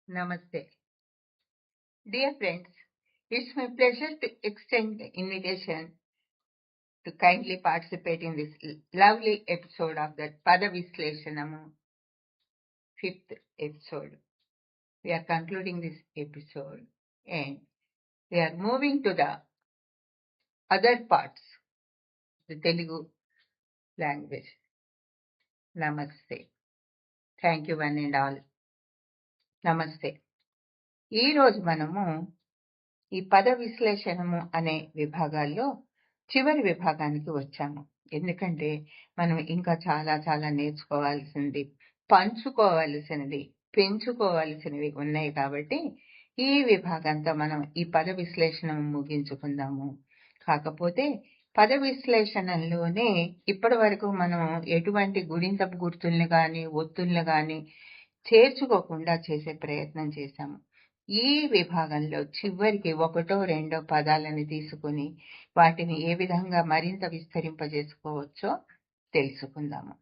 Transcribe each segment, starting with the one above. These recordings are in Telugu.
Namaste. Dear friends, it's my pleasure to extend the invitation to kindly participate in this lovely episode of the Pada Vishleshanamu, 5th episode. We are concluding this episode and we are moving to the other parts, the Telugu language. Namaste. Thank you one and all. నమస్తే. ఈరోజు మనము ఈ పద విశ్లేషణము అనే విభాగాల్లో చివరి విభాగానికి వచ్చాము. ఎందుకంటే మనం ఇంకా చాలా చాలా నేర్చుకోవాల్సింది, పంచుకోవాల్సినది, పెంచుకోవాల్సినవి ఉన్నాయి. కాబట్టి ఈ విభాగంతో మనం ఈ పద విశ్లేషణ ముగించుకుందాము. కాకపోతే పద విశ్లేషణలోనే ఇప్పటి వరకు మనం ఎటువంటి గుణింతపు గుర్తుల్ని కానీ ఒత్తుల్ని కానీ చేర్చుకోకుండా చేసే ప్రయత్నం చేశాము. ఈ విభాగంలో చివరికి ఒకటో రెండో పదాలను తీసుకుని వాటిని ఏ విధంగా మరింత విస్తరింపజేసుకోవచ్చో తెలుసుకుందాము.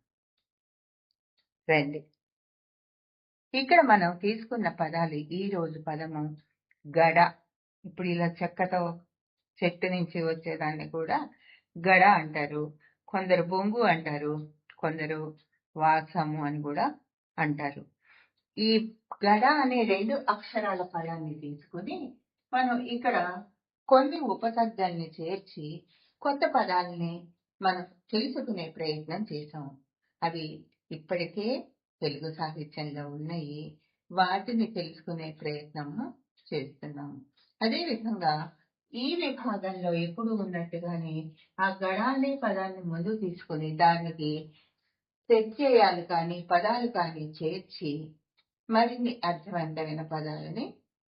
రండి. ఇక్కడ మనం తీసుకున్న పదాలు, ఈ రోజు పదము గడ. ఇప్పుడు ఇలా చెక్కతో చెట్టు నుంచి వచ్చేదాన్ని కూడా గడ అంటారు. కొందరు బొంగు అంటారు, కొందరు వాసము అని కూడా అంటారు. ఈ గడ అనే 2 అక్షరాల పదాన్ని తీసుకుని మనం ఇక్కడ కొన్ని ఉపసర్గల్ని చేర్చి కొత్త పదాలని మనం తెలుసుకునే ప్రయత్నం చేసాము. అవి ఇప్పటికే తెలుగు సాహిత్యంలో ఉన్నాయి, వాటిని తెలుసుకునే ప్రయత్నము చేస్తున్నాము. అదేవిధంగా ఈ విభాగంలో ఎప్పుడు ఉన్నట్టుగానే ఆ గడ అనే పదాన్ని ముందు తీసుకుని దానికి ప్రత్యయాలు కానీ పదాలు కానీ చేర్చి మరిన్ని అర్థవంతమైన పదాలని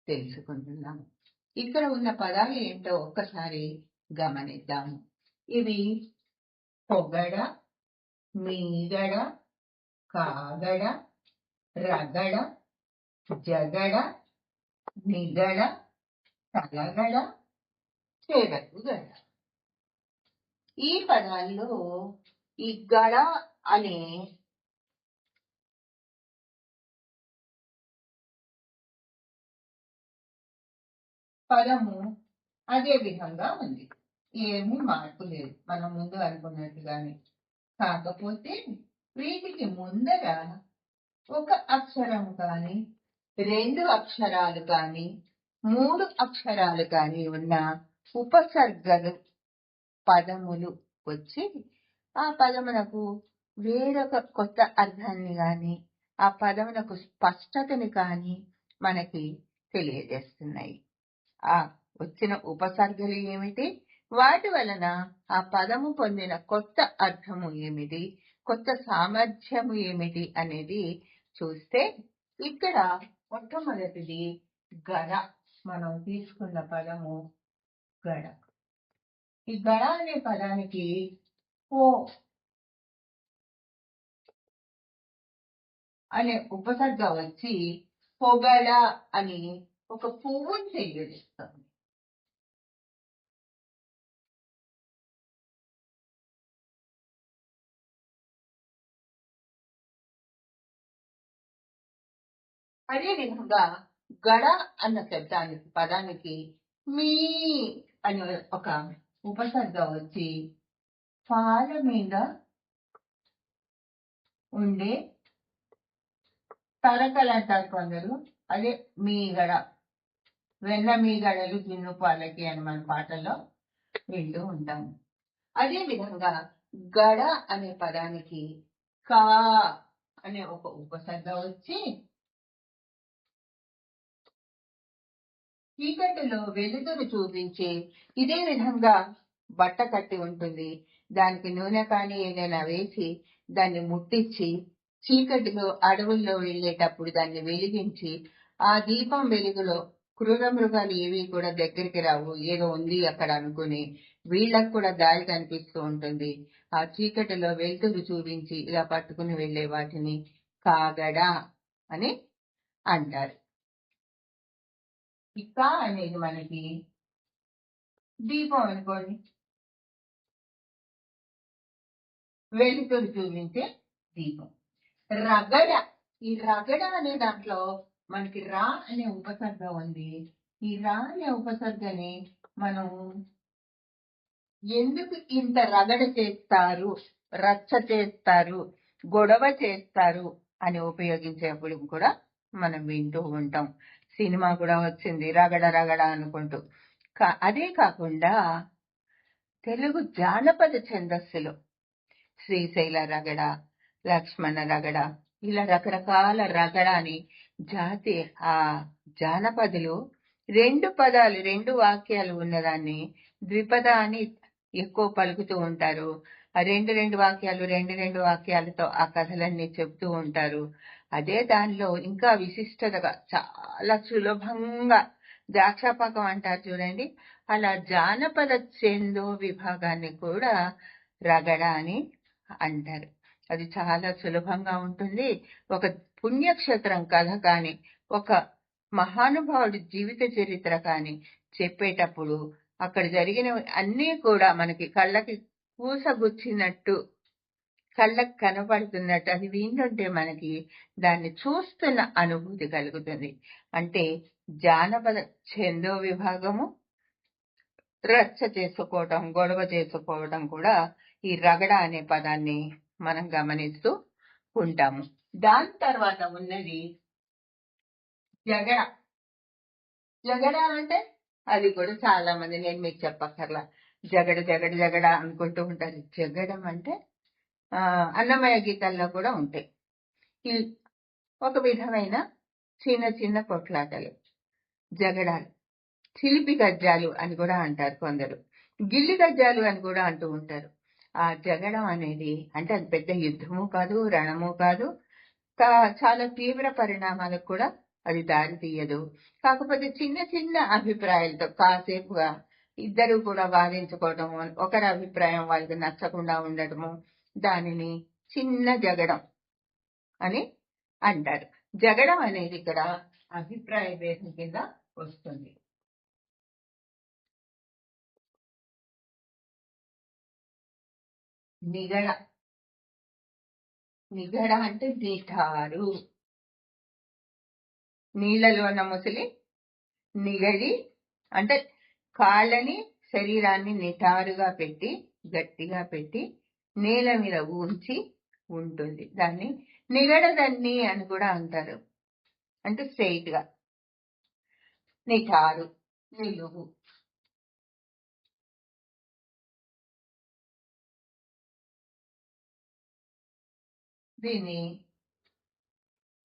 తెలుసుకుంటున్నాము. ఇక్కడ ఉన్న పదాలు ఏంటో ఒక్కసారి గమనిద్దాము. ఇవి పొగడ, మీగడ, కాగడ, రగడ, జగడ, నిగడ, తలగడ, చెరకుగడ. ఈ పదాల్లో ఈ గడ అనే పదము అదే విధంగా ఉంది, ఏమీ మార్పు లేదు మనం ముందు అనుకున్నట్టుగానే. కాకపోతే వీటికి ముందర ఒక అక్షరం కానీ 2 అక్షరాలు కానీ 3 అక్షరాలు కానీ ఉన్న ఉపసర్గలు పదములు వచ్చి ఆ పదమునకు వేరొక కొత్త అర్థాన్ని కానీ ఆ పదమునకు స్పష్టతని కానీ మనకి తెలియజేస్తున్నాయి. ఆ వచ్చిన ఉపసర్గలు ఏమిటి, వాటి వలన ఆ పదము పొందిన కొత్త అర్థము ఏమిటి, కొత్త సామర్థ్యము ఏమిటి అనేది చూస్తే ఇక్కడ మొట్టమొదటిది గడ. మనం తీసుకున్న పదము గడ. ఈ గడ అనే పదానికి ఓ అనే ఉపసర్గ వచ్చి పొగడ అని ఒక పువ్వుని తెలియజేస్తుంది. అదేవిధంగా గడ అన్న శబ్దానికి పదానికి మీ అనే ఒక ఉపసర్గ వచ్చి పాల మీద ఉండే తరకలు అంటారు కొందరు, అదే మీగడ, వెన్న మీగడలు జిన్ను పాలకి అని మన పాటల్లో వింటూ ఉంటాము. అదే విధంగా గడ అనే పదానికి కా అనే ఒక ఉపసర్గ వచ్చి చీకటిలో వెలుతురు చూపించి, ఇదే విధంగా బట్ట కట్టి ఉంటుంది, దానికి నూనె కానీ ఏదైనా వేసి దాన్ని ముట్టించి చీకటిలో అడవుల్లో వెళ్ళేటప్పుడు దాన్ని వెలిగించి ఆ దీపం వెలుగులో క్రూర మృగాలు ఏవి కూడా దగ్గరికి రావు, ఏదో ఉంది అక్కడ అనుకుని వీళ్ళకు కూడా దారి కనిపిస్తూ ఉంటుంది. ఆ చీకటిలో వెలుతురు చూపించి ఇలా పట్టుకుని వెళ్లే వాటిని కాగడ అని అంటారు. ఇక అనేది మనకి దీపం అనుకోండి, వెలుతురు చూపించే దీపం. రగడ, ఈ రగడ అనే దాంట్లో మనకి రా అనే ఉపసర్గ ఉంది. ఈ రా అనే ఉపసర్గని మనం ఎందుకు ఇంత రగడ చేస్తారు, రచ్చ చేస్తారు, గొడవ చేస్తారు అని ఉపయోగించేప్పుడు కూడా మనం వింటూ ఉంటాం. సినిమా కూడా వచ్చింది రగడ రగడ అనుకుంటూ. అదే కాకుండా తెలుగు జానపద ఛందస్సులో శ్రీశైల రగడ, లక్ష్మణ రగడ, ఇలా రకరకాల రగడ అని జాతి ఆ జానపదులు 2 పదాలు 2 వాక్యాలు ఉన్నదాన్ని ద్విపద అని ఎక్కువ పలుకుతూ ఉంటారు. ఆ 2 వాక్యాలు 2 వాక్యాలతో ఆ కథలన్నీ చెప్తూ ఉంటారు. అదే దానిలో ఇంకా విశిష్టతగా చాలా సులభంగా ద్రాక్షపాకం అంటారు చూడండి, అలా జానపద ఛందో విభాగాన్ని కూడా రగడ అని అంటారు. అది చాలా సులభంగా ఉంటుంది. ఒక పుణ్యక్షేత్రం కథ కానీ, ఒక మహానుభావుడి జీవిత చరిత్ర కానీ చెప్పేటప్పుడు అక్కడ జరిగినవి అన్నీ కూడా మనకి కళ్ళకి పూసగుచ్చినట్టు, కళ్ళకు కనపడుతున్నట్టు, అది వింటుంటే మనకి దాన్ని చూస్తున్న అనుభూతి కలుగుతుంది. అంటే జానపద ఛందో విభాగము, రచ్చ చేసుకోవటం, గొడవ చేసుకోవటం కూడా ఈ రగడ అనే పదాన్ని మనం గమనిస్తూ ఉంటాము. దాని తర్వాత ఉన్నది జగడ. జగడ అంటే అది కూడా చాలా మంది, నేను మీకు చెప్పక్కర్లా, జగడ జగడ జగడ అనుకుంటూ ఉంటారు. జగడం అంటే అన్నమయ్య గీతాల్లో కూడా ఉంటాయి. ఈ ఒక విధమైన చిన్న చిన్న కొట్లాటలు, జగడాలు. చిలిపి గజ్జాలు అని కూడా అంటారు కొందరు, గిల్లి గజ్జాలు అని కూడా అంటూ ఉంటారు. ఆ జగడం అనేది అంటే అది పెద్ద యుద్ధము కాదు, రణము కాదు, చాలా తీవ్ర పరిణామాలకు కూడా అది దారి తీయదు. కాకపోతే చిన్న చిన్న అభిప్రాయాలతో కాసేపుగా ఇద్దరు కూడా వాదించుకోవటము, ఒకరి అభిప్రాయం వాళ్ళకి నచ్చకుండా ఉండటము, దానిని చిన్న జగడం అని అంటారు. జగడం అనేది ఇక్కడ అభిప్రాయ భేదం కింద వస్తుంది. నిగడ. నిగడ అంటే నిఠారు. నీళ్ళలో ఉన్న ముసలి నిగడి అంటే కాళ్ళని శరీరాన్ని నిటారుగా పెట్టి, గట్టిగా పెట్టి నేల మీద ఉంచి ఉంటుంది. దాన్ని నిగడదన్ని అని కూడా అంటారు. అంటే స్ట్రైట్ గా, నిటారు, నిలువు. దీన్ని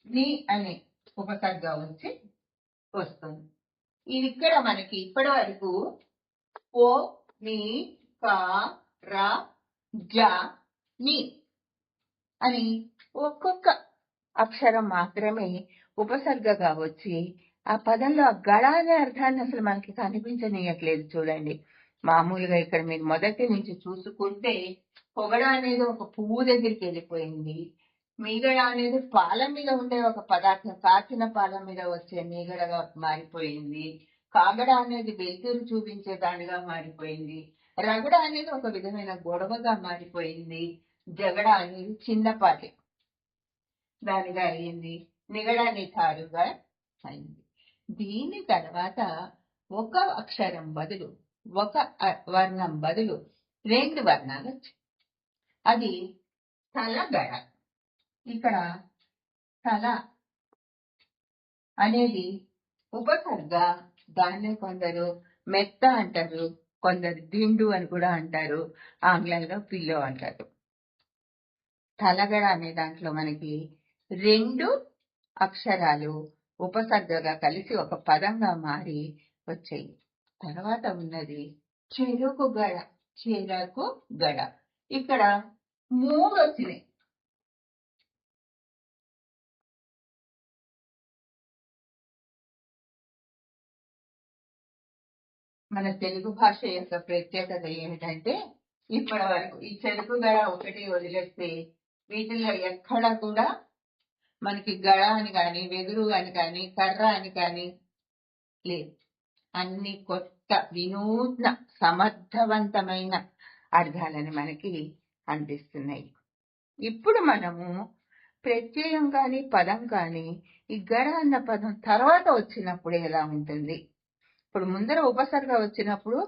నీ అనే ఉపసర్గ వచ్చి వస్తుంది. ఇది ఇక్కడ మనకి ఇప్పటి వరకు ఓ, నీ, కా, రా, జ, ని అని ఒక్కొక్క అక్షరం మాత్రమే ఉపసర్గగా వచ్చి ఆ పదంలో ఆ గళ అనే అర్థాన్ని అసలు మనకి కనిపించనీయట్లేదు. చూడండి, మామూలుగా ఇక్కడ మీరు మొదటి నుంచి చూసుకుంటే పొగడ అనేది ఒక పువ్వు దగ్గరికి వెళ్ళిపోయింది. మీగడ అనేది పాల మీద ఉండే ఒక పదార్థం, కాచిన పాల మీద వచ్చే మీగడగా మారిపోయింది. కాగడ అనేది వెలుతురు చూపించే దానిగా మారిపోయింది. రగడ అనేది ఒక విధమైన గొడవగా మారిపోయింది. జగడ అనేది చిన్నపాటి దానిగా అయింది. నిగడ నిఠారుగా అయింది. దీని తర్వాత ఒక అక్షరం బదులు, ఒక వర్ణం బదులు 2 వర్ణాలు వచ్చాయి. అది తలగడ. ఇక్కడ తల అనేది ఉపసర్గ. దాన్ని కొందరు మెత్త అంటారు, కొందరు దిండు అని కూడా అంటారు, ఆంగ్లంలో పిల్లో అంటారు. తలగడ అనే దాంట్లో మనకి 2 అక్షరాలు ఉపసర్గగా కలిసి ఒక పదంగా మారి వచ్చాయి. తర్వాత ఉన్నది చెరుకు గడ. చెరకు గడ. ఇక్కడ 3 వచ్చినాయి. మన తెలుగు భాష యొక్క ప్రత్యేకత ఏమిటంటే ఇప్పటి వరకు ఈ చెరుకు గడ ఒకటి వదిలేస్తే వీటిల్లో ఎక్కడ కూడా మనకి గడ అని కానీ, వెదురు అని కానీ, కర్ర అని కానీ లేదు. అన్ని కొత్త వినూత్న సమర్థవంతమైన అర్థాలని మనకి అందిస్తున్నాయి. ఇప్పుడు మనము ప్రత్యయం కానీ పదం కానీ ఈ గడ అన్న పదం తర్వాత వచ్చినప్పుడు ఎలా ఉంటుంది? ఇప్పుడు ముందర ఉపసర్గ వచ్చినప్పుడు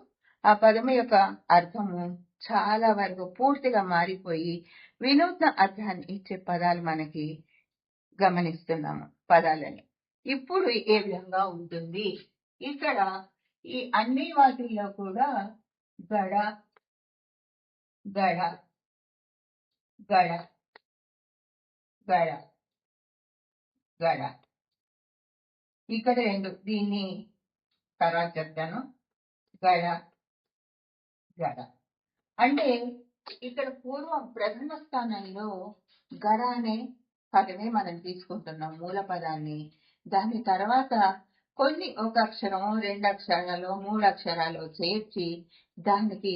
ఆ పదం యొక్క అర్థము చాలా వరకు పూర్తిగా మారిపోయి వినూత్న అర్థాన్ని ఇచ్చే పదాలు మనకి గమనిస్తున్నాము పదాలని. ఇప్పుడు ఏ విధంగా ఉంటుంది? ఇక్కడ ఈ అన్ని వాటిల్లో కూడా గడ గడ గడ గడ గడ ఇక్కడ రెండు, దీన్ని తర్వాత చెప్తాను. గడ గడ అంటే ఇక్కడ పూర్వం ప్రథమ స్థానంలో గడ అనే పదమే మనం తీసుకుంటున్నాం మూల పదాన్ని. దాని తర్వాత కొన్ని ఒక అక్షరం, 2 అక్షరాలు, 3 అక్షరాలు చేర్చి దానికి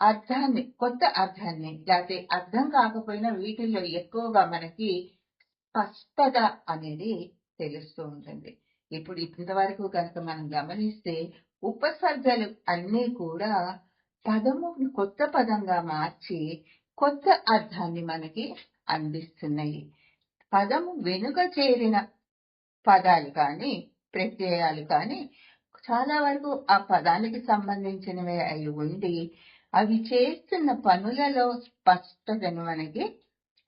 అర్థాన్ని, కొత్త అర్థాన్ని, లేకపోతే అర్థం కాకపోయినా వీటిల్లో ఎక్కువగా మనకి స్పష్టత అనేది తెలుస్తూ ఉంటుంది. ఇప్పుడు ఇంతవరకు కనుక మనం గమనిస్తే ఉపసర్గలు అన్నీ కూడా పదమును కొత్త పదంగా మార్చి కొత్త అర్థాన్ని మనకి అందిస్తున్నాయి. పదము వెనుక చేరిన పదాలు కానీ ప్రత్యయాలు కానీ చాలా వరకు ఆ పదానికి సంబంధించినవే అయి ఉండి అవి చేస్తున్న పనులలో స్పష్టతను మనకి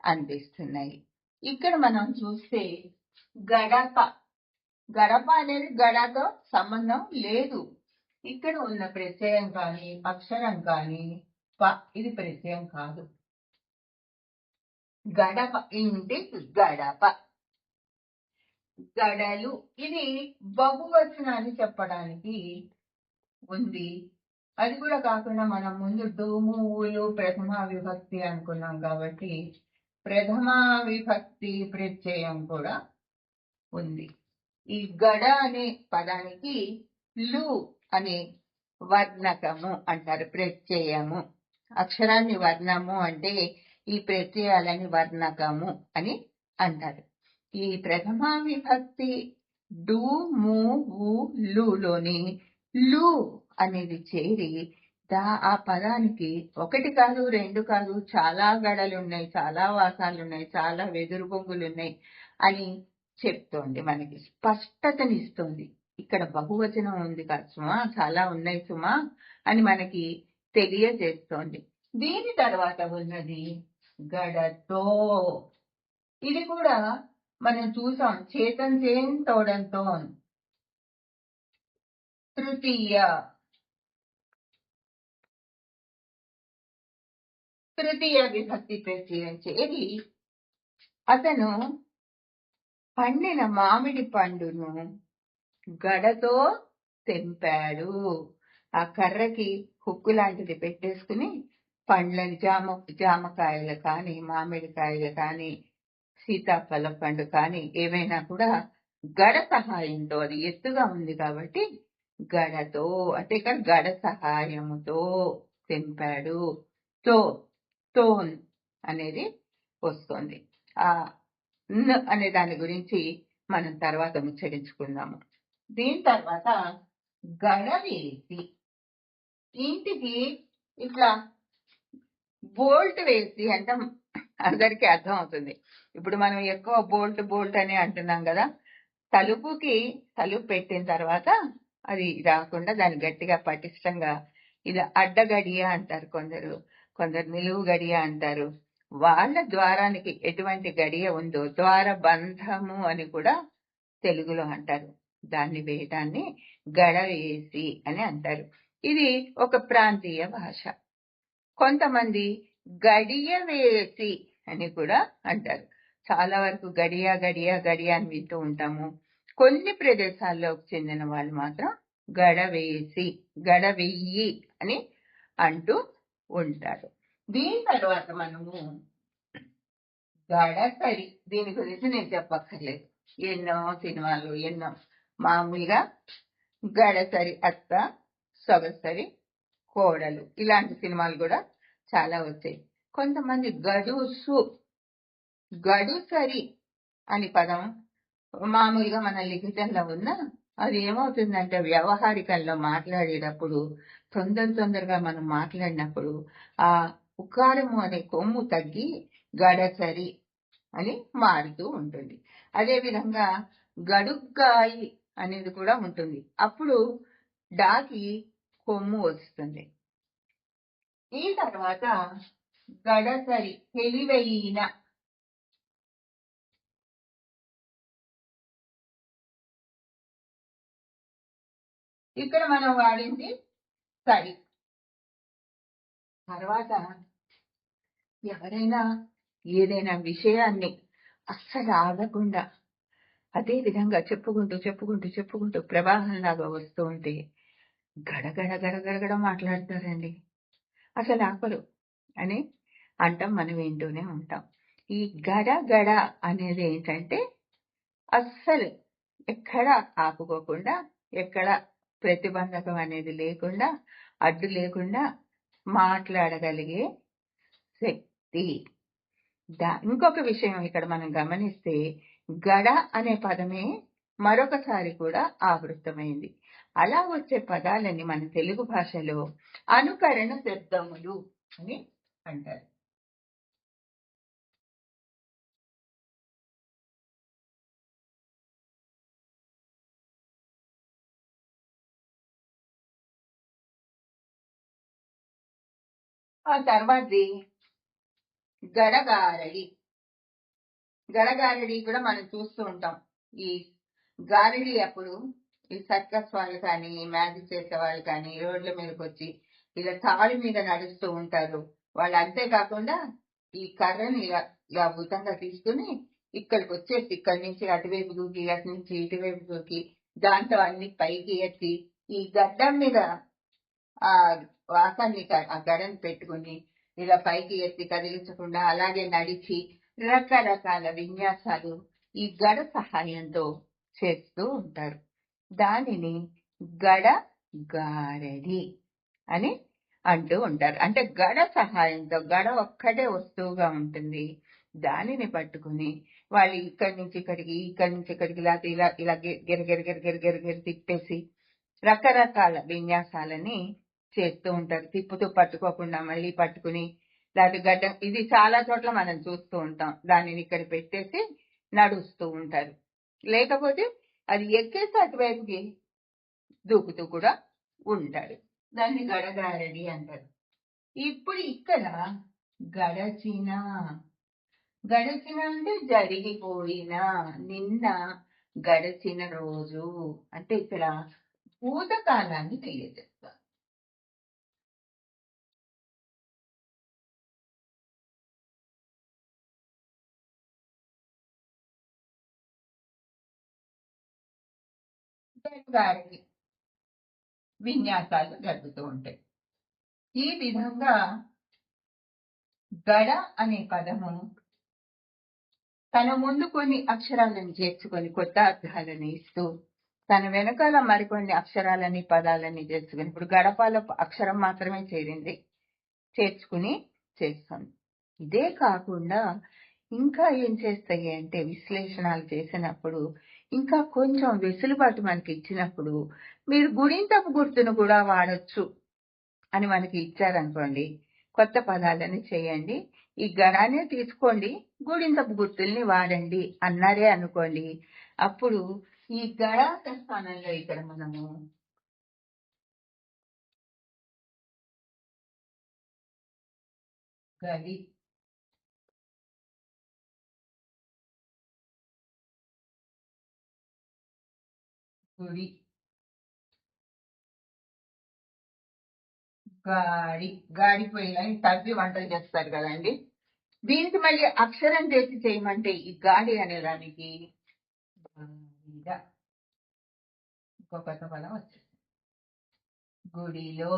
అందిస్తున్నాయి. ఇక్కడ మనం చూస్తే గడప, గడప అనేది గడతో సంబంధం లేదు. ఇక్కడ ఉన్న ప్రత్యయం కానీ అక్షరం కానీ ఇది ప్రత్యయం కాదు. గడప, ఇంటి గడప. గడలు, ఇది బహువచనాన్ని చెప్పడానికి ఉంది. అది కూడా కాకుండా మనం ముందు డోములు ప్రథమ విభక్తి అనుకున్నాం కాబట్టి ప్రథమ విభక్తి ప్రత్యయం కూడా ఉంది. ఈ గడ అనే పదానికి లు అనే వర్ణకము అంటారు, ప్రత్యయము. అక్షరాన్ని వర్ణము అంటే ఈ ప్రత్యయాలని వర్ణకము అని అంటారు. ఈ ప్రథమ విభక్తి డు ము వు లులోని లు అనేది చేరి ఆ పదానికి ఒకటి కాదు, రెండు కాదు, చాలా గడలున్నాయి, చాలా వాసాలున్నాయి, చాలా వెదురు బొంగులున్నాయి అని చెప్తోంది, మనకి స్పష్టతనిస్తుంది. ఇక్కడ బహువచనం ఉంది కాదు సుమా, చాలా ఉన్నాయి సుమా అని మనకి తెలియజేస్తోంది. దీని తర్వాత ఉన్నది గడతో. ఇది కూడా మనం చూసాం, చేతం చేన్ తోడంతో. తృతీయ విభక్తి ప్రత్యయం చేరి అతను పండిన మామిడి పండును గడతో తెంపాడు. ఆ కర్రకి హుక్కు లాంటిది పెట్టేసుకుని పండ్లని, జామకాయలు కానీ, మామిడికాయలు కానీ, సీతాఫల పండు కానీ ఏవైనా కూడా గడ సహాయంతో, అది ఎత్తుగా ఉంది కాబట్టి గడతో అంటే ఇక్కడ గడ సహాయముతో తెంపాడు. తోన్ అనేది వస్తుంది. ఆ అనే దాని గురించి మనం తర్వాత ముచ్చరించుకుందాము. దీని తర్వాత గడ వేసి, ఇంటికి ఇట్లా బోల్ట్ వేసి అంటే అందరికీ అర్థం అవుతుంది. ఇప్పుడు మనం ఎక్కువ బోల్ట్ అని అంటున్నాం కదా. తలుపు పెట్టిన తర్వాత అది రాకుండా దాన్ని గట్టిగా పటిష్టంగా ఇలా అడ్డగడియ అంటారు కొందరు నిలువు గడియ అంటారు. వాళ్ళ ద్వారానికి ఎటువంటి గడియ ఉందో ద్వార బంధము అని కూడా తెలుగులో అంటారు. దాన్ని వేయటాన్ని గడ వేసి అని అంటారు. ఇది ఒక ప్రాంతీయ భాష. కొంతమంది గడియ వేసి అని కూడా అంటారు. చాలా వరకు గడియ గడియ గడియ అని వింటూ ఉంటాము. కొన్ని ప్రదేశాల్లోకి చెందిన వాళ్ళు మాత్రం గడ వేసి, గడ వెయ్యి అని అంటూ ఉంటారు. దీని తర్వాత మనము గడసరి, దీని గురించి నేను చెప్పక్కర్లేదు, ఎన్నో సినిమాలు, ఎన్నో. మామూలుగా గడసరి అత్త, సొగసరి కోడలు, ఇలాంటి సినిమాలు కూడా చాలా వచ్చాయి. కొంతమంది గడుసరి అని పదం మామూలుగా మన లిఖితంలో ఉన్న అది ఏమవుతుందంటే వ్యవహారికంలో మాట్లాడేటప్పుడు తొందరగా మనం మాట్లాడినప్పుడు ఆ ఉకారము అనే కొమ్ము తగ్గి గడసరి అని మారుతూ ఉంటుంది. అదేవిధంగా గడుగ్గాయి అనేది కూడా ఉంటుంది. అప్పుడు డాకి కొమ్ము వస్తుంది. ఈ తర్వాత గడసరి తెలివైన, ఇక్కడ మనం వాడింది సరి. తర్వాత ఎవరైనా ఏదైనా విషయాన్ని అస్సలు ఆగకుండా అదే విధంగా చెప్పుకుంటూ చెప్పుకుంటూ చెప్పుకుంటూ ప్రవాహంలాగా వస్తూ ఉంటే గడగడ గడగడగడ మాట్లాడతారండి, అసలు ఆపరు అని అంటాం, మనం వింటూనే ఉంటాం. ఈ గడ గడ అనేది ఏంటంటే అస్సలు ఎక్కడ ఆపుకోకుండా, ఎక్కడ ప్రతిబంధకం అనేది లేకుండా, అడ్డు లేకుండా మాట్లాడగలిగే శక్తి. ఇంకొక విషయం ఇక్కడ మనం గమనిస్తే గడ అనే పదమే మరొకసారి కూడా ఆవృతమైంది. అలా వచ్చే పదాలని మన తెలుగు భాషలో అనుకరణ శబ్దములు అని అంటారు. ఆ తర్వాతది గడగారడి. గడగారడి కూడా మనం చూస్తూ ఉంటాం. ఈ గారడి అప్పుడు ఈ సర్కస్ వాళ్ళు కానీ, మ్యాజిక్ చేసే వాళ్ళు కానీ రోడ్ల మీదకి వచ్చి ఇలా తాడు మీద నడుస్తూ ఉంటారు. వాళ్ళు అంతేకాకుండా ఈ కర్రని ఇలా భూతంగా తీసుకుని ఇక్కడికి వచ్చేసి ఇక్కడి నుంచి అటువైపు దూకి, అటు నుంచి ఇటువైపు దూకి, దాంతో అన్ని పైకి ఎత్తి ఈ గడ్డం మీద ఆ వాసాన్ని ఆ గడని పెట్టుకుని ఇలా పైకి ఎత్తి కదిలించకుండా అలాగే నడిచి రకరకాల విన్యాసాలు ఈ గడ సహాయంతో చేస్తూ ఉంటారు. దానిని గడ గారడి అని అంటూ ఉంటారు. అంటే గడ సహాయంతో, గడ ఒక్కటే వస్తువుగా ఉంటుంది, దానిని పట్టుకుని వాళ్ళు ఇక్కడి నుంచి ఇక్కడికి, ఇక్కడి నుంచి ఇక్కడికి ఇలా ఇలా ఇలా గిరగిరి తిప్పేసి రకరకాల విన్యాసాలని చేస్తూ ఉంటారు. తిప్పుతూ పట్టుకోకుండా మళ్ళీ పట్టుకుని దాని గడ్డ, ఇది చాలా చోట్ల మనం చూస్తూ ఉంటాం. దానిని ఇక్కడ పెట్టేసి నడుస్తూ ఉంటారు. లేకపోతే అది ఎక్కేసి అటువైపుకి దూకుతూ కూడా ఉంటాడు. దాన్ని గడగారడి అంటారు. ఇప్పుడు ఇక్కడ గడచిన, గడచిన అంటే జరిగిపోయిన, నిన్న గడచిన రోజు అంటే ఇక్కడ భూతకాలాన్ని తెలియజేస్తారు. గారికి విన్యాసాలు జరుగుతూ ఉంటాయి. ఈ విధంగా గడ అనే పదము తన ముందు కొన్ని అక్షరాలను చేర్చుకొని కొత్త అర్థాలను ఇస్తూ, తన వెనకాల మరికొన్ని అక్షరాలని పదాలని చేర్చుకుని, ఇప్పుడు గడపాల అక్షరం మాత్రమే చేర్చుకుని చేస్తుంది. ఇదే కాకుండా ఇంకా ఏం చేస్తాయి అంటే విశ్లేషణలు చేసినప్పుడు, ఇంకా కొంచెం వెసులుబాటు మనకి ఇచ్చినప్పుడు మీరు గుణింతపు గుర్తును కూడా వాడొచ్చు అని మనకి ఇచ్చారనుకోండి, కొత్త పదాలని చేయండి, ఈ గణాన్ని తీసుకోండి, గుణింతపు గుర్తుల్ని వాడండి అన్నారే అనుకోండి, అప్పుడు ఈ గణాంక స్థానంలో ఇక్కడ మనము గడి, గుడి, గాడి, గాడిపోయి తగ్గి వంటలు చేస్తారు కదండి, దీనికి మళ్ళీ అక్షరం చేసి చేయమంటే ఈ గాడి అనే దానికి ఇంకో కొత్త పదం వచ్చింది. గుడిలో,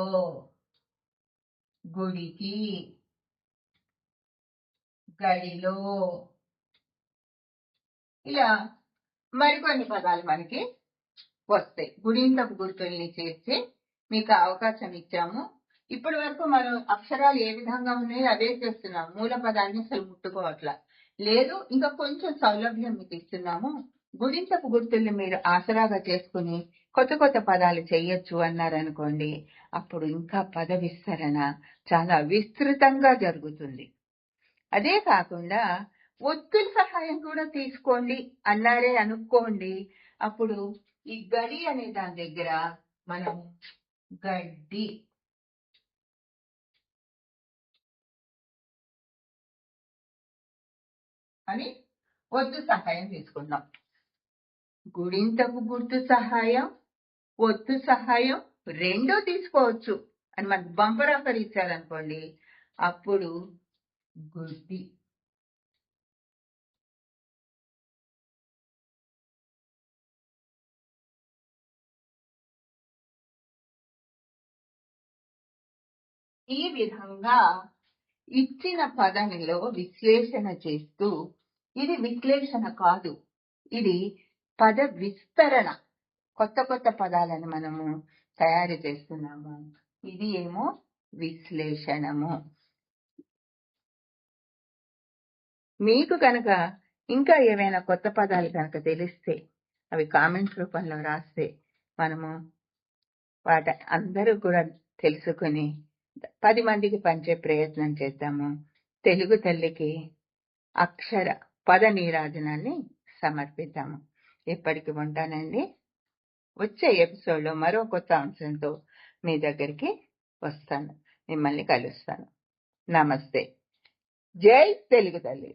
గుడికి, గడిలో, ఇలా మరికొన్ని పదాలు మనకి వస్తాయి. గుడింతపు గుర్తుల్ని చేర్చి మీకు అవకాశం ఇచ్చాము. ఇప్పటి వరకు మనం అక్షరాలు ఏ విధంగా ఉన్నాయో అవే చేస్తున్నాం, మూల పదాన్ని అసలు ముట్టుకోవట్లా. లేదు, ఇంకా కొంచెం సౌలభ్యం మీకు ఇస్తున్నాము, గుడింతపు గుర్తుల్ని మీరు ఆసరాగా చేసుకుని కొత్త కొత్త పదాలు చేయొచ్చు అన్నారనుకోండి, అప్పుడు ఇంకా పద విస్తరణ చాలా విస్తృతంగా జరుగుతుంది. అదే కాకుండా ఒత్తుల సహాయం కూడా తీసుకోండి అన్నారే అనుకోండి. అప్పుడు ఈ గడి అనే దాని దగ్గర మనం గడ్డి అని ఒత్తు సహాయం తీసుకుందాం. గుడింతకు గుర్తు సహాయం, ఒత్తు సహాయం రెండూ తీసుకోవచ్చు అని మనకు బంపర్ ఆఫర్ ఇచ్చారనుకోండి, అప్పుడు గుడ్డి. ఈ విధంగా ఇచ్చిన పదంలో విశ్లేషణ చేస్తూ, ఇది విశ్లేషణ కాదు, ఇది పద విస్తరణ, కొత్త కొత్త పదాలను మనము తయారు చేస్తున్నాము. ఇది ఏమో విశ్లేషణము. మీకు కనుక ఇంకా ఏమైనా కొత్త పదాలు కనుక తెలిస్తే అవి కామెంట్స్ రూపంలో రాస్తే మనము వాటి అందరూ కూడా తెలుసుకుని 10 మందికి పంచే ప్రయత్నం చేద్దాము. తెలుగు తల్లికి అక్షర పద నీరాజనాన్ని సమర్పిద్దాము. ఎప్పటికి ఉంటానండి. వచ్చే ఎపిసోడ్లో మరో కొత్త అంశంతో మీ దగ్గరికి వస్తాను, మిమ్మల్ని కలుస్తాను. నమస్తే. జై తెలుగు తల్లి.